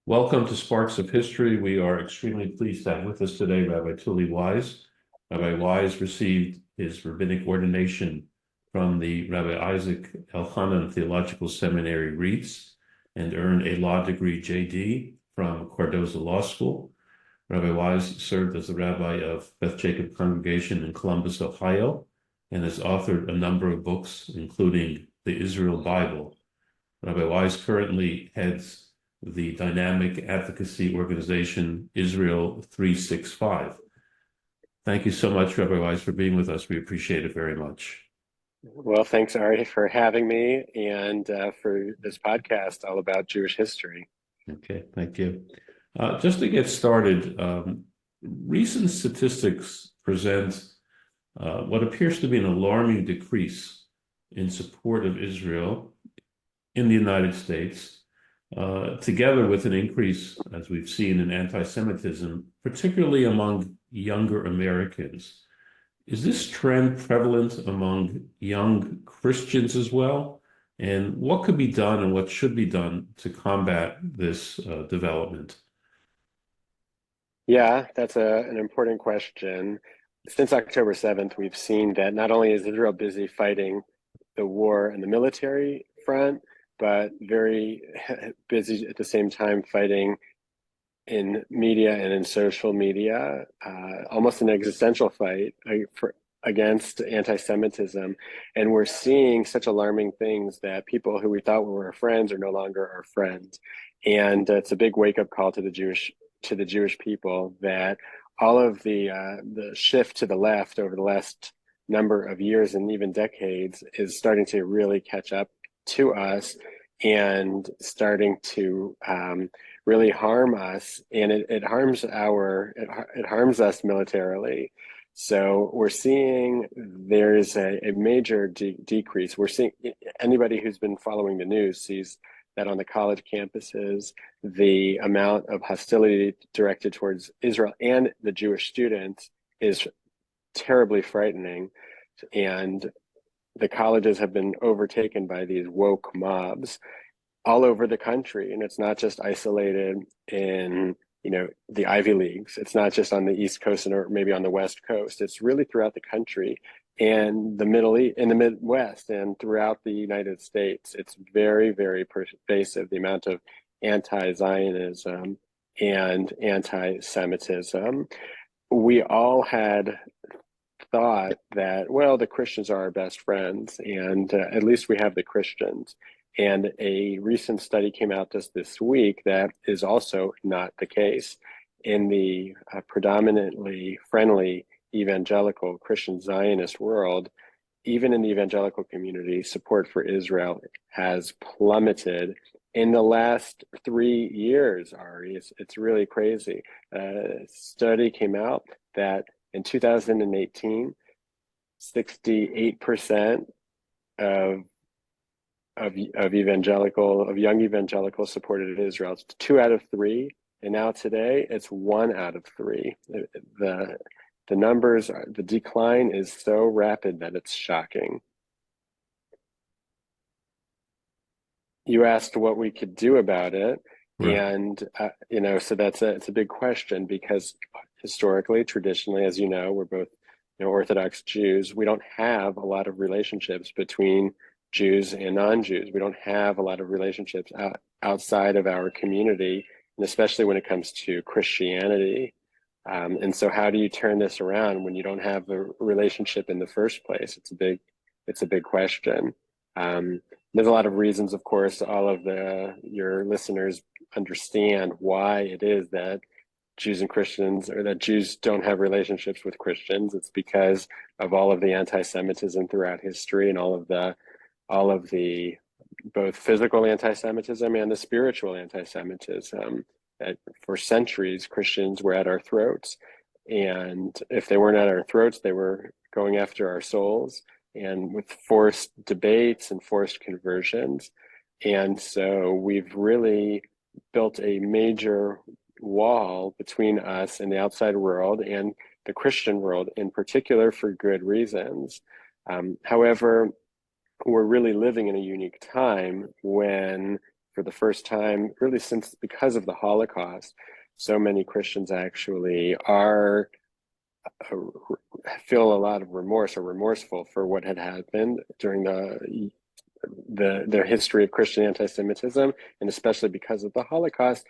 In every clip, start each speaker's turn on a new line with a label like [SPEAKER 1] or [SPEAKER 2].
[SPEAKER 1] Welcome to Sparks of History. We are extremely pleased to have with us today Rabbi Tuly Weisz. Rabbi Weisz received his rabbinic ordination from the Rabbi Isaac Elchanan Theological Seminary, Reeds, and earned a law degree JD from Cardozo Law School. Rabbi Weisz served as the rabbi of Beth Jacob Congregation in Columbus, Ohio, and has authored a number of books, including the Israel Bible. Rabbi Weisz currently heads the dynamic advocacy organization Israel365. Thank you so much, Rabbi Weisz, for being with us. We appreciate it very much.
[SPEAKER 2] Well, thanks, Ari, for having me and for this podcast all about Jewish history.
[SPEAKER 1] Okay, thank you. Just to get started, recent statistics present what appears to be an alarming decrease in support of Israel in the United States, together with an increase, as we've seen, in anti-Semitism, particularly among younger Americans. Is this trend prevalent among young Christians as well? And what could be done and what should be done to combat this development?
[SPEAKER 2] Yeah, that's an important question. Since October 7th, we've seen that not only is Israel busy fighting the war in the military front, but very busy at the same time fighting in media and in social media, almost an existential fight against anti-Semitism. And we're seeing such alarming things that people who we thought were our friends are no longer our friends. And it's a big wake-up call to the Jewish people that all of the shift to the left over the last number of years and even decades is starting to really catch up to us and starting to really harm us, and it harms us militarily. So we're seeing there's a major decrease. We're seeing, anybody who's been following the news sees that on the college campuses, the amount of hostility directed towards Israel and the Jewish students is terribly frightening. And the colleges have been overtaken by these woke mobs all over the country. And it's not just isolated in, the Ivy Leagues. It's not just on the East Coast or maybe on the West Coast. It's really throughout the country and the Middle East, in the Midwest, and throughout the United States. It's very, very pervasive, the amount of anti-Zionism and anti-Semitism. We all had thought that, well, the Christians are our best friends, and at least we have the Christians. And a recent study came out just this week that is also not the case. In the predominantly friendly evangelical Christian Zionist world, even in the evangelical community, support for Israel has plummeted in the last 3 years, Ari. It's really crazy. A study came out that in 2018, 68% of young evangelicals supported Israel. It's 2 out of 3, and now today it's 1 out of 3. The numbers, the decline is so rapid that it's shocking. You asked what we could do about it, right. And so it's a big question, because historically, traditionally, as you know, we're both Orthodox Jews. We don't have a lot of relationships between Jews and non-Jews. We don't have a lot of relationships outside of our community, and especially when it comes to Christianity. And so how do you turn this around when you don't have a relationship in the first place? It's a big question. There's a lot of reasons, of course. All of your listeners understand why it is that Jews and Christians, or that Jews don't have relationships with Christians. It's because of all of the anti-Semitism throughout history, and all of the both physical anti-Semitism and the spiritual anti-Semitism. For centuries, Christians were at our throats, and if they weren't at our throats, they were going after our souls, and with forced debates and forced conversions. And so we've really built a major wall between us and the outside world, and the Christian world in particular, for good reasons. However, we're really living in a unique time when for the first time, really because of the Holocaust, so many Christians actually feel a lot of remorse or remorseful for what had happened during their history of Christian anti-Semitism, and especially because of the Holocaust.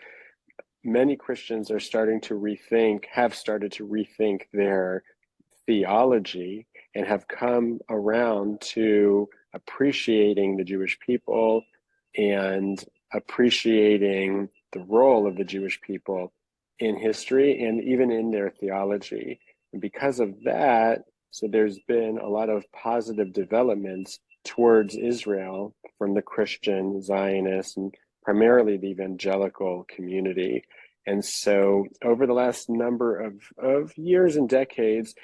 [SPEAKER 2] Many Christians have started to rethink their theology and have come around to appreciating the Jewish people and appreciating the role of the Jewish people in history and even in their theology. And because of that, so there's been a lot of positive developments towards Israel from the Christian, Zionist, and primarily the evangelical community. And so over the last number of years and decades,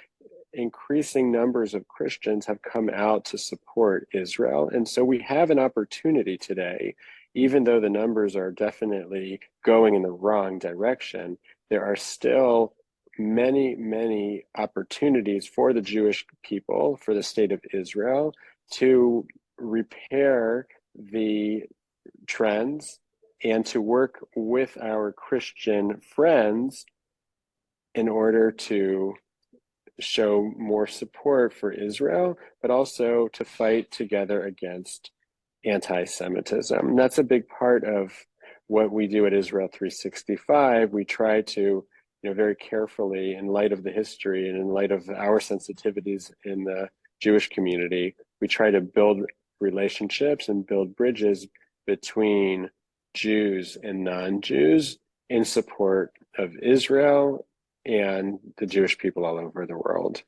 [SPEAKER 2] increasing numbers of Christians have come out to support Israel. And so we have an opportunity today, even though the numbers are definitely going in the wrong direction, there are still many, many opportunities for the Jewish people, for the state of Israel, to repair the trends and to work with our Christian friends in order to show more support for Israel, but also to fight together against anti-Semitism. And that's a big part of what we do at Israel365. We try to, very carefully, in light of the history and in light of our sensitivities in the Jewish community, we try to build relationships and build bridges between Jews and non-Jews in support of Israel and the Jewish people all over the world.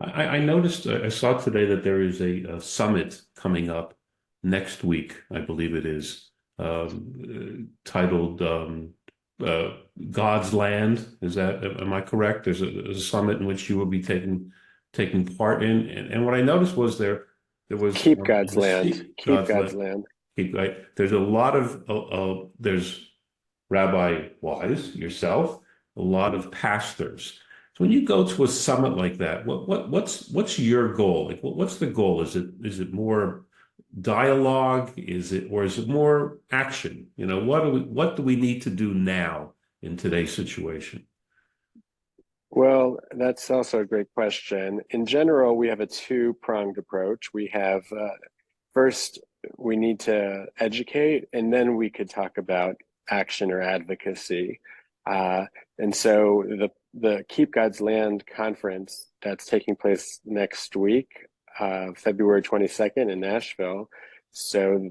[SPEAKER 1] I noticed, I saw today that there is a summit coming up next week, I believe it is, titled God's Land. Am I correct? There's a summit in which you will be taking part in. And what I noticed was there was
[SPEAKER 2] Keep God's land. Keep God's land.
[SPEAKER 1] Right. There's a lot of there's Rabbi Weisz, yourself, a lot of pastors. So when you go to a summit like that, what's your goal? Like, what's the goal? Is it more dialogue? Is it more action? What do we need to do now in today's situation?
[SPEAKER 2] Well, that's also a great question. In general, we have a two-pronged approach. We have first, we need to educate, and then we could talk about action or advocacy. And so the Keep God's Land conference that's taking place next week, February 22nd in Nashville. So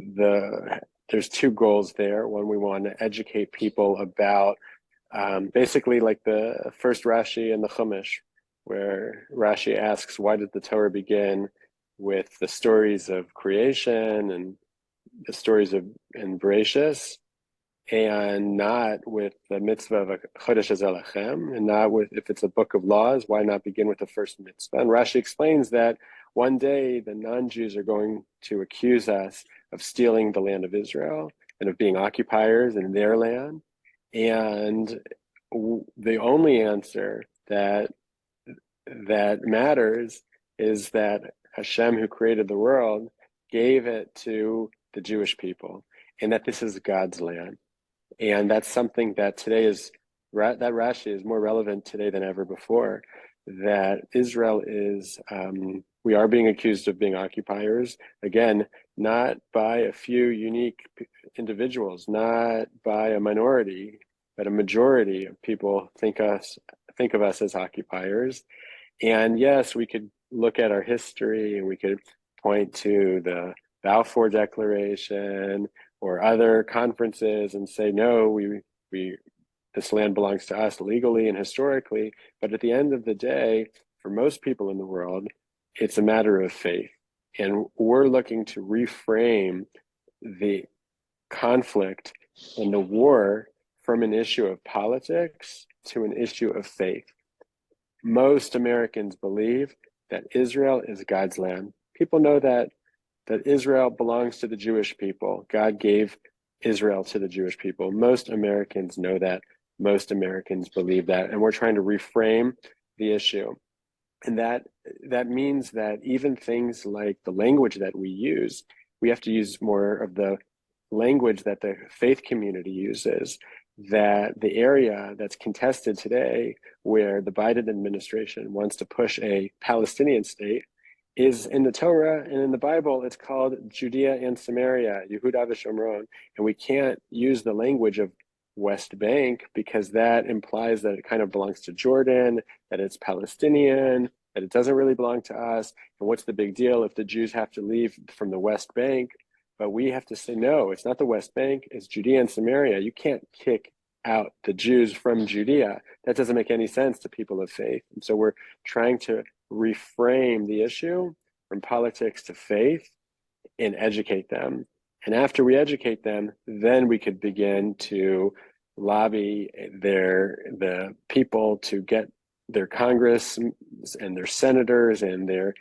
[SPEAKER 2] there's two goals there. One, we want to educate people about basically like the first Rashi in the Chumash, where Rashi asks, why did the Torah begin with the stories of creation and the stories of Bereshis, and not with the mitzvah of a Chodesh Elechem, and not with, if it's a book of laws, why not begin with the first mitzvah? And Rashi explains that one day the non-Jews are going to accuse us of stealing the land of Israel and of being occupiers in their land. And the only answer that matters is that Hashem, who created the world, gave it to the Jewish people, and that this is God's land. And that's something that today that Rashi is more relevant today than ever before, that Israel is, we are being accused of being occupiers, again, not by a few unique individuals, not by a minority, but a majority of people think of us as occupiers. And yes, we could look at our history and we could point to the Balfour Declaration or other conferences and say, no, this land belongs to us legally and historically. But at the end of the day, for most people in the world, it's a matter of faith. And we're looking to reframe the conflict and the war from an issue of politics to an issue of faith. Most Americans believe that Israel is God's land. People know that Israel belongs to the Jewish people. God gave Israel to the Jewish people. Most Americans know that. Most Americans believe that. And we're trying to reframe the issue. And that means that even things like the language that we use, we have to use more of the language that the faith community uses, that the area that's contested today, where the Biden administration wants to push a Palestinian state, is in the Torah and in the Bible. It's called Judea and Samaria, Yehuda v'Shomron, and we can't use the language of West Bank because that implies that it kind of belongs to Jordan, that it's Palestinian, that it doesn't really belong to us. And what's the big deal if the Jews have to leave from the West Bank? But we have to say, no, it's not the West Bank, it's Judea and Samaria. You can't kick out the Jews from Judea. That doesn't make any sense to people of faith. And so we're trying to reframe the issue from politics to faith and educate them. And after we educate them, then we could begin to lobby the people to get their Congress and their senators and their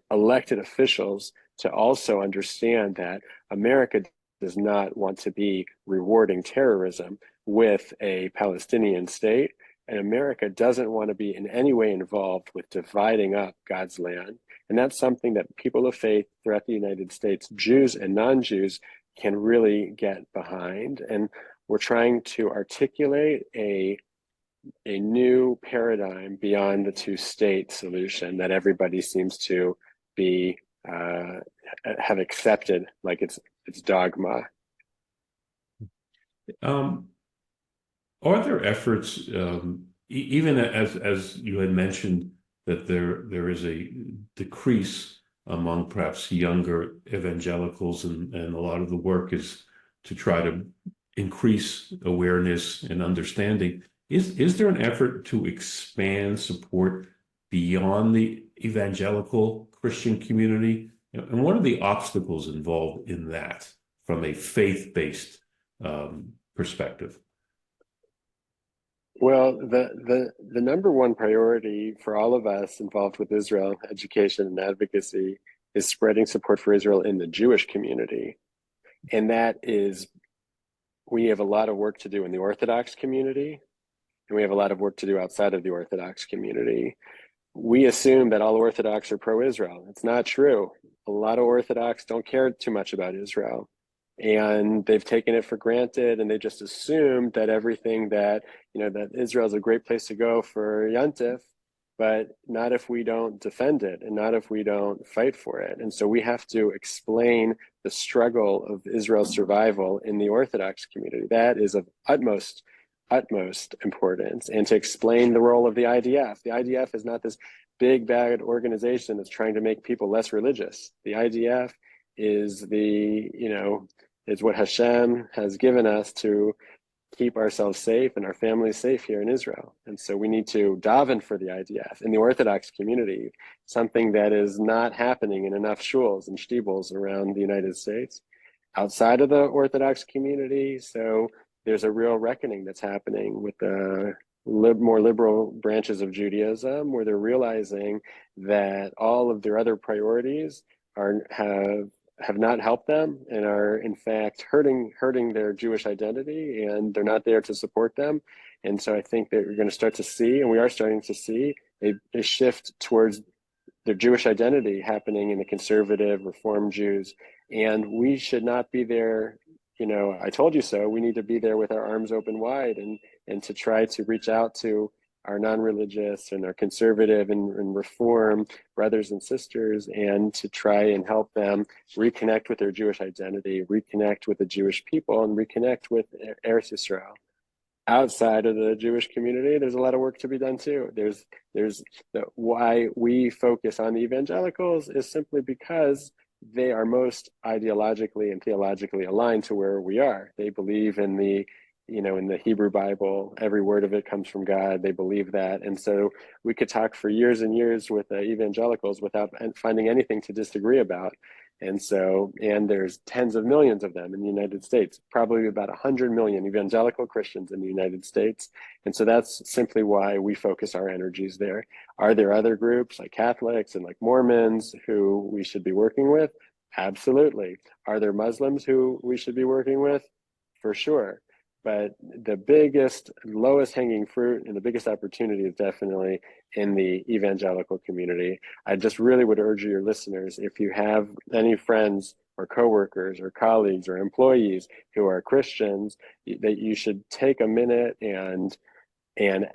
[SPEAKER 2] elected officials to also understand that America does not want to be rewarding terrorism with a Palestinian state, and America doesn't want to be in any way involved with dividing up God's land. And that's something that people of faith throughout the United States, Jews and non-Jews, can really get behind. And we're trying to articulate a new paradigm beyond the two-state solution that everybody seems to be have accepted like it's dogma.
[SPEAKER 1] Are there efforts, even as you had mentioned, that there is a decrease among perhaps younger evangelicals, and a lot of the work is to try to increase awareness and understanding. Is there an effort to expand support beyond the evangelical Christian community? And what are the obstacles involved in that from a faith-based perspective?
[SPEAKER 2] Well, the number one priority for all of us involved with Israel education and advocacy is spreading support for Israel in the Jewish community. And that is, we have a lot of work to do in the Orthodox community, and we have a lot of work to do outside of the Orthodox community. We assume that all Orthodox are pro-Israel. It's not true. A lot of Orthodox don't care too much about Israel. And they've taken it for granted, and they just assumed that everything that, that Israel is a great place to go for Yontif, but not if we don't defend it and not if we don't fight for it. And so we have to explain the struggle of Israel's survival in the Orthodox community. That is of utmost importance. And to explain the role of the IDF. The IDF is not this big bad organization that's trying to make people less religious. The IDF is is what Hashem has given us to keep ourselves safe and our families safe here in Israel. And so we need to daven for the IDF in the Orthodox community, something that is not happening in enough shuls and shtibels around the United States. Outside of the Orthodox community, so there's a real reckoning that's happening with the more liberal branches of Judaism, where they're realizing that all of their other priorities have not helped them and are in fact hurting their Jewish identity, and they're not there to support them. And so I think that we're going to start to see, and we are starting to see, a shift towards their Jewish identity happening in the conservative Reform Jews. And we should not be there, I told you so. We need to be there with our arms open wide and to try to reach out to our non-religious and our conservative and Reform brothers and sisters, and to try and help them reconnect with their Jewish identity, reconnect with the Jewish people, and reconnect with Eretz Yisrael. Outside of the Jewish community, there's a lot of work to be done too. Why we focus on the evangelicals is simply because they are most ideologically and theologically aligned to where we are. They believe in the Hebrew Bible. Every word of it comes from God. They believe that. And so we could talk for years and years with evangelicals without finding anything to disagree about. And there's tens of millions of them in the United States, probably about 100 million evangelical Christians in the United States. And so that's simply why we focus our energies there. Are there other groups like Catholics and like Mormons who we should be working with? Absolutely. Are there Muslims who we should be working with? For sure. But the biggest, lowest hanging fruit and the biggest opportunity is definitely in the evangelical community. I just really would urge your listeners, if you have any friends or coworkers or colleagues or employees who are Christians, that you should take a minute and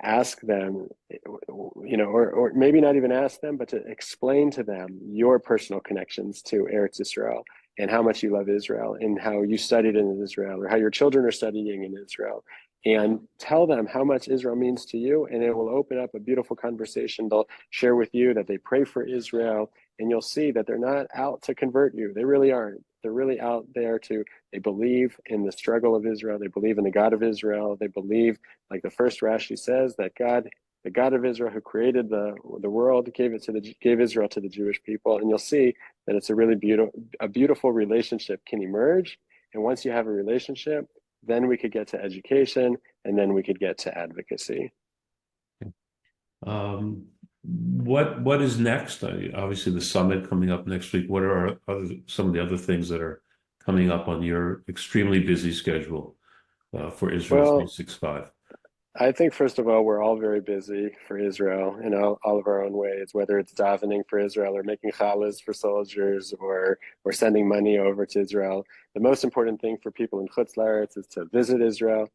[SPEAKER 2] ask them, or maybe not even ask them, but to explain to them your personal connections to Eretz Israel and how much you love Israel and how you studied in Israel or how your children are studying in Israel, and tell them how much Israel means to you, and it will open up a beautiful conversation. They'll share with you that they pray for Israel, and you'll see that they're not out to convert you. They really aren't. They're really out there they believe in the struggle of Israel. They believe in the God of Israel. They believe, like the first Rashi says, that God, the God of Israel who created the world, gave Israel to the Jewish people. And you'll see that it's a beautiful relationship can emerge. And once you have a relationship, then we could get to education, and then we could get to advocacy.
[SPEAKER 1] What is next? Obviously, the summit coming up next week. What are some of the other things that are coming up on your extremely busy schedule for Israel365?
[SPEAKER 2] I think, first of all, we're all very busy for Israel in all of our own ways, whether it's davening for Israel or making challahs for soldiers or sending money over to Israel. The most important thing for people in Chutz La'aretz is to visit Israel.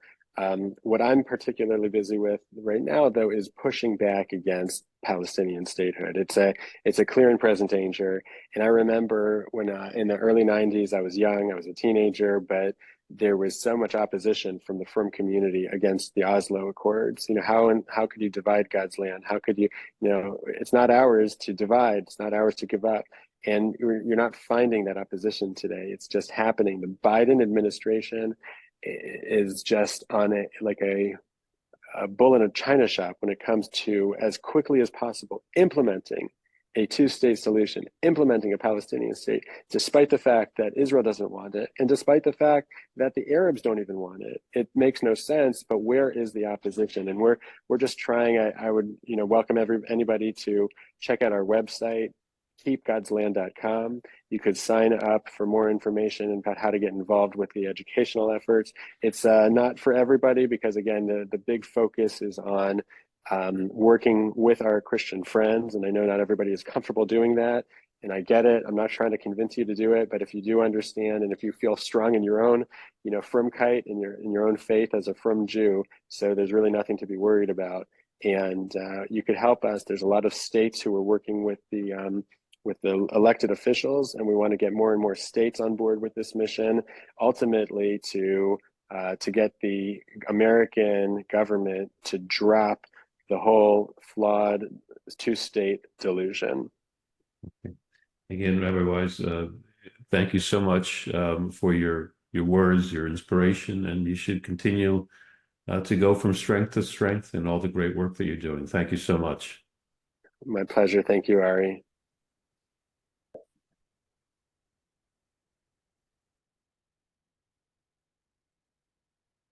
[SPEAKER 2] What I'm particularly busy with right now, though, is pushing back against Palestinian statehood. It's a clear and present danger. And I remember when in the early 90s, I was young, I was a teenager, but there was so much opposition from the Frum community against the Oslo Accords. How could you divide God's land? How could you, it's not ours to divide. It's not ours to give up. And you're not finding that opposition today. It's just happening. The Biden administration is just on a bull in a china shop when it comes to, as quickly as possible, implementing a two-state solution, implementing a Palestinian state, despite the fact that Israel doesn't want it, and despite the fact that the Arabs don't even want it. It makes no sense, but where is the opposition? And we're just trying. I would welcome anybody to check out our website, keepgodsland.com. You could sign up for more information about how to get involved with the educational efforts. It's not for everybody because, again, the big focus is on working with our Christian friends. And I know not everybody is comfortable doing that. And I get it. I'm not trying to convince you to do it. But if you do understand, and if you feel strong in your own, Frumkeit, in your own faith as a Frum Jew, so there's really nothing to be worried about. And you could help us. There's a lot of states who are working with the elected officials, and we want to get more and more states on board with this mission, ultimately to get the American government to drop the whole flawed two-state delusion.
[SPEAKER 1] Okay. Again, Rabbi Weisz, thank you so much for your words, your inspiration, and you should continue to go from strength to strength in all the great work that you're doing. Thank you so much.
[SPEAKER 2] My pleasure. Thank you, Ari.